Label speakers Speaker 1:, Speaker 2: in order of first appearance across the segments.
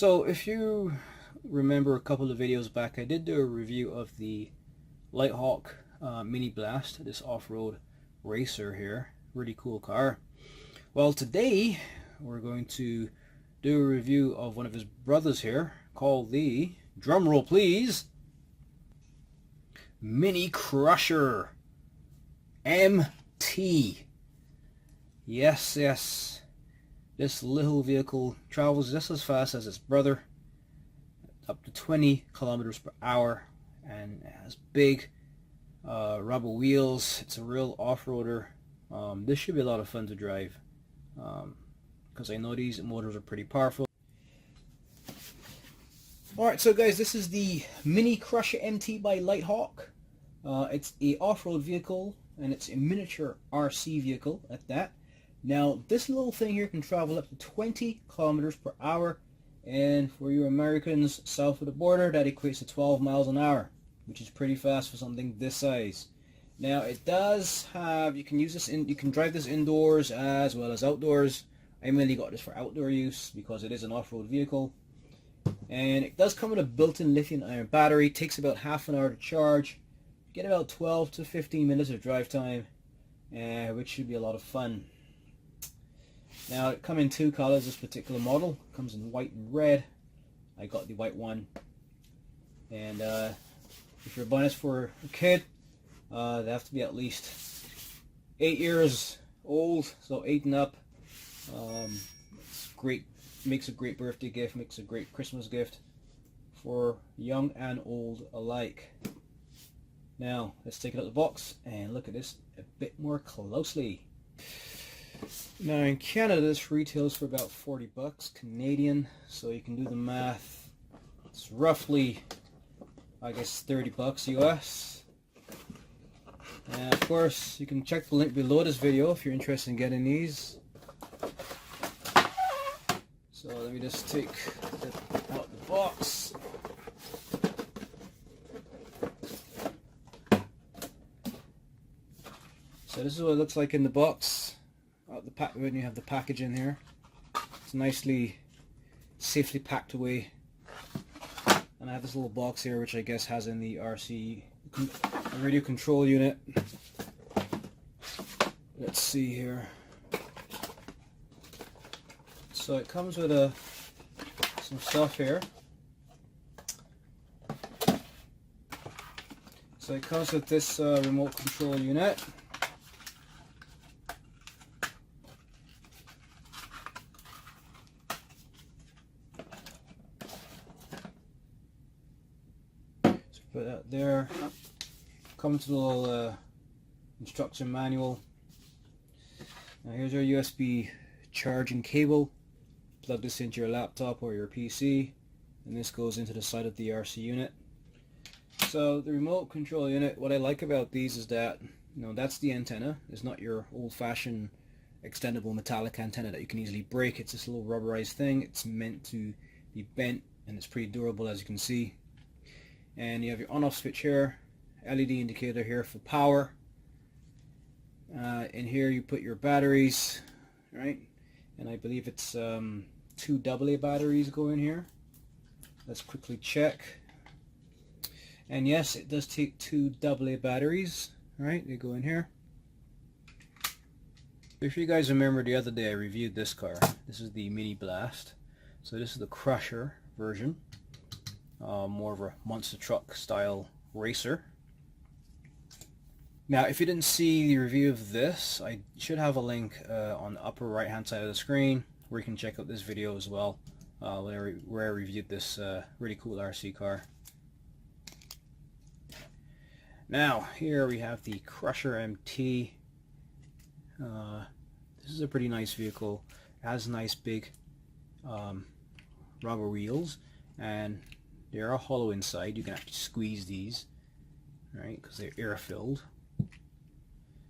Speaker 1: So if you remember a couple of videos back, I did do a review of the Litehawk Mini Blast, this off-road racer here. Really cool car. Well, today we're going to do a review of one of his brothers here, called the, drum roll please, Mini Crusher MT. Yes. This little vehicle travels just as fast as its brother, up to 20 kilometers per hour, and it has big rubber wheels. It's a real off-roader. This should be a lot of fun to drive, because I know these motors are pretty powerful. Alright, so guys, this is the Mini Crusher MT by Litehawk. It's a off-road vehicle, and it's a miniature RC vehicle at that. Now, this little thing here can travel up to 20 kilometers per hour, and for you Americans south of the border, that equates to 12 miles an hour, which is pretty fast for something this size. Now, it does have, you can use this you can drive this indoors as well as outdoors. I mainly got this for outdoor use because it is an off-road vehicle, and it does come with a built-in lithium-ion battery. It takes about half an hour to charge. You get about 12 to 15 minutes of drive time, which should be a lot of fun. Now, it comes in two colors. This particular model comes in white and red. I got the white one. And if you're buying this for a kid, they have to be at least 8 years old, so 8 and up. It's great. Makes a great birthday gift. Makes a great Christmas gift for young and old alike. Now, let's take it out of the box and look at this a bit more closely. Now, in Canada, this retails for about 40 bucks Canadian, so you can do the math. It's roughly, I guess, 30 bucks US. And of course, you can check the link below this video if you're interested in getting these. So let me just take it out the box. So this is what it looks like in the box. When you have the package in here, it's nicely, safely packed away. And I have this little box here, which I guess has in the RC radio control unit. Let's see here. So it comes with some stuff here. So it comes with this remote control unit. Put that there. Comes with a little instruction manual. Now here's your USB charging cable. Plug this into your laptop or your PC, and this goes into the side of the RC unit. So the remote control unit, what I like about these is that, that's the antenna. It's not your old-fashioned extendable metallic antenna that you can easily break. It's this little rubberized thing. It's meant to be bent, and it's pretty durable, as you can see. And you have your on-off switch here, LED indicator here for power. In here you put your batteries, right? And I believe it's 2 AA batteries go in here. Let's quickly check. And yes, it does take 2 AA batteries, right? They go in here. If you guys remember, the other day I reviewed this car. This is the Mini Blast. So this is the Crusher version. More of a monster truck style racer. Now, if you didn't see the review of this, I should have a link on the upper right hand side of the screen where you can check out this video as well, where I reviewed this really cool RC car. Now, here we have the Crusher MT. This is a pretty nice vehicle. It has nice big rubber wheels, and they are hollow inside. You can actually squeeze these, right, because they're air filled.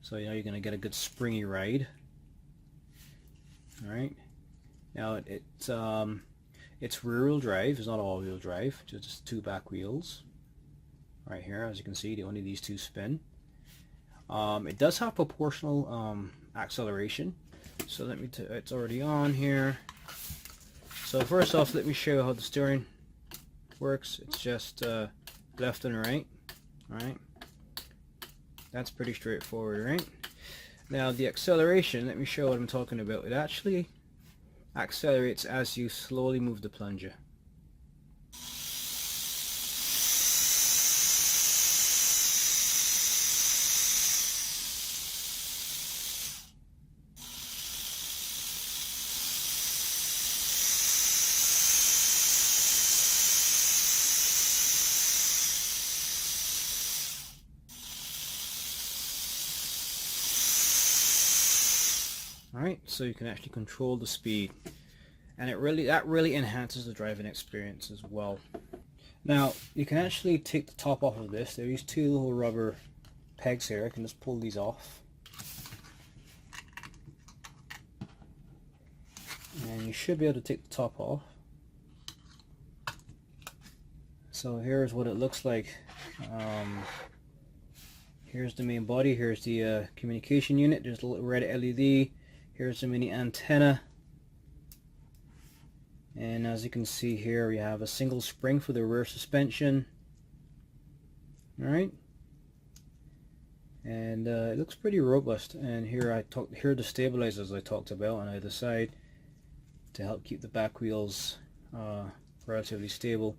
Speaker 1: So you're going to get a good springy ride. All right. Now it's rear-wheel drive. It's not all-wheel drive. Just 2 back wheels. Right here, as you can see, only these 2 spin. It does have proportional acceleration. So let me. It's already on here. So first off, let me show you how the steering works. It's just left and right. Alright, that's pretty straightforward, right? Now the acceleration, let me show what I'm talking about. It actually accelerates as you slowly move the plunger. Alright, so you can actually control the speed, and that really enhances the driving experience as well. Now you can actually take the top off of this. There are these two little rubber pegs here. I can just pull these off, and you should be able to take the top off. So here's what it looks like. Here's the main body. Here's the communication unit. There's a little red LED. Here's the mini antenna, and as you can see here, we have a single spring for the rear suspension. Alright, and it looks pretty robust. And here are the stabilizers I talked about on either side to help keep the back wheels relatively stable.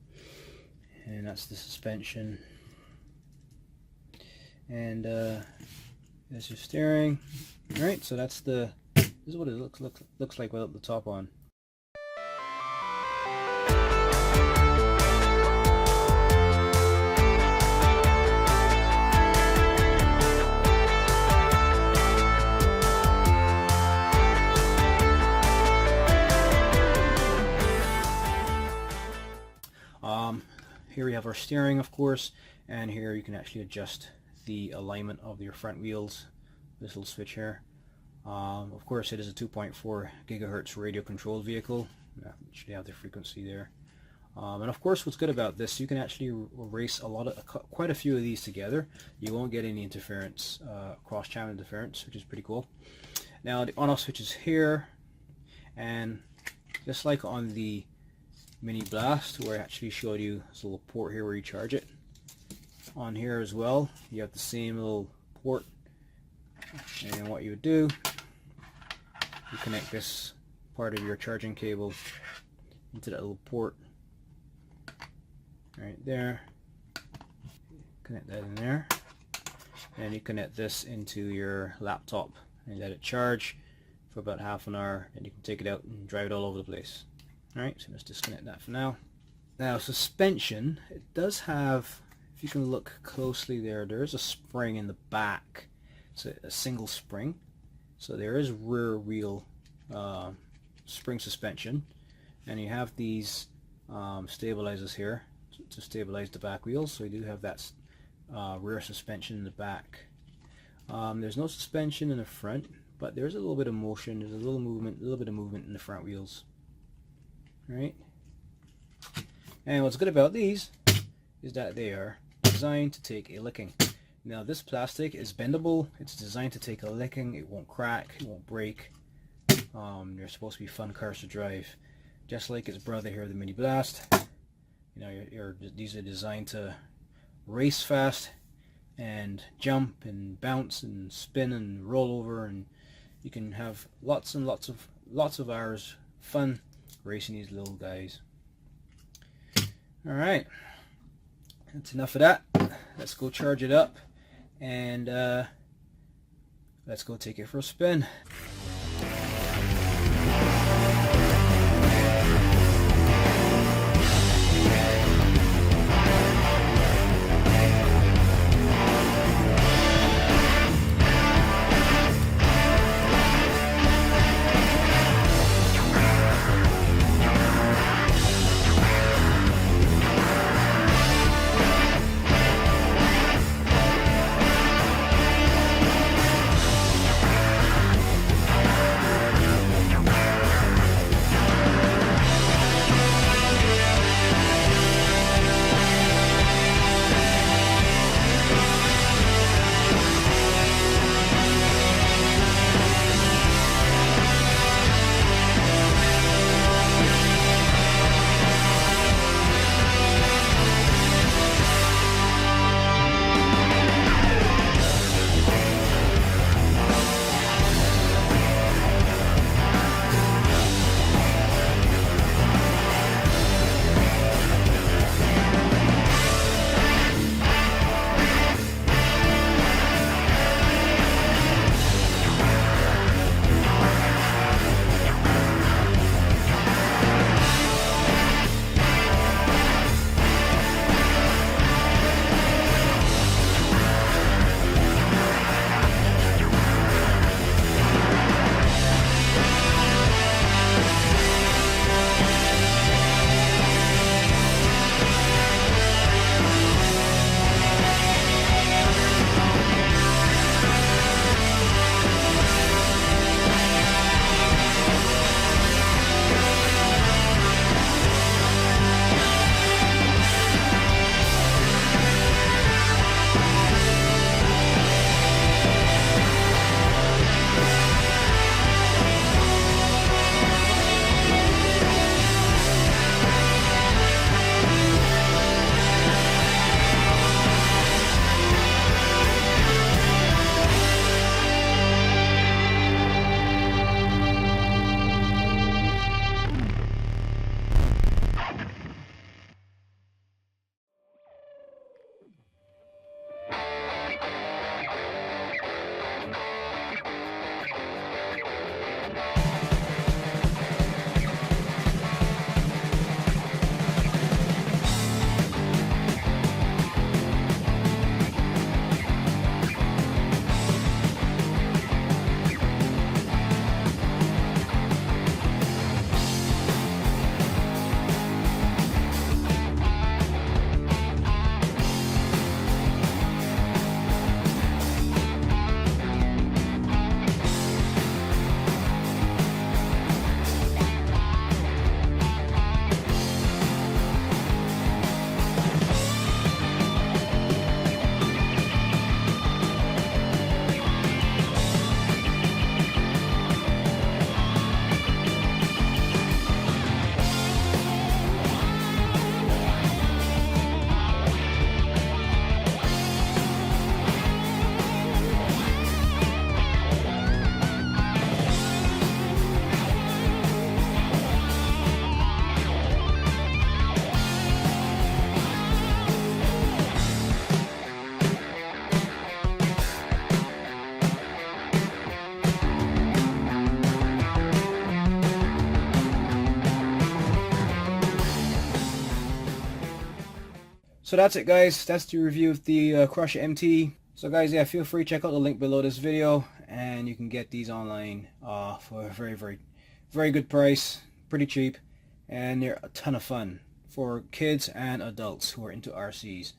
Speaker 1: And that's the suspension. And there's your steering. Alright, so that's this is what it looks like without the top on. Here we have our steering, of course, and here you can actually adjust the alignment of your front wheels. This little switch here. Of course, it is a 2.4 gigahertz radio controlled vehicle. You should have the frequency there. And of course, what's good about this, you can actually race quite a few of these together. You won't get any interference, cross-channel interference, which is pretty cool. Now the on-off switch is here, and just like on the Mini Blast, where I actually showed you this little port here where you charge it, on here as well you have the same little port. And what you would do, you connect this part of your charging cable into that little port right there, connect that in there, and you connect this into your laptop and let it charge for about half an hour, and you can take it out and drive it all over the place. Alright, so let's disconnect that for now. Now suspension, it does have, if you can look closely there is a spring in the back. It's a single spring, so there is rear wheel spring suspension, and you have these stabilizers here to stabilize the back wheels, so you do have that rear suspension in the back. There's no suspension in the front, but there's a little bit of motion, there's a little bit of movement in the front wheels. Right? And what's good about these is that they are designed to take a licking. Now this plastic is bendable, it's designed to take a licking, it won't crack, it won't break. They're supposed to be fun cars to drive. Just like its brother here, the Mini Blast. You know, these are designed to race fast and jump and bounce and spin and roll over, and you can have lots and lots of hours fun racing these little guys. Alright, that's enough of that. Let's go charge it up, and let's go take it for a spin. So that's it, guys. That's the review of the Crusher MT. So guys, yeah, feel free to check out the link below this video, and you can get these online for a very good price, pretty cheap, and they're a ton of fun for kids and adults who are into RCs.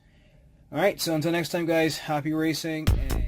Speaker 1: Alright, so until next time, guys, happy racing. And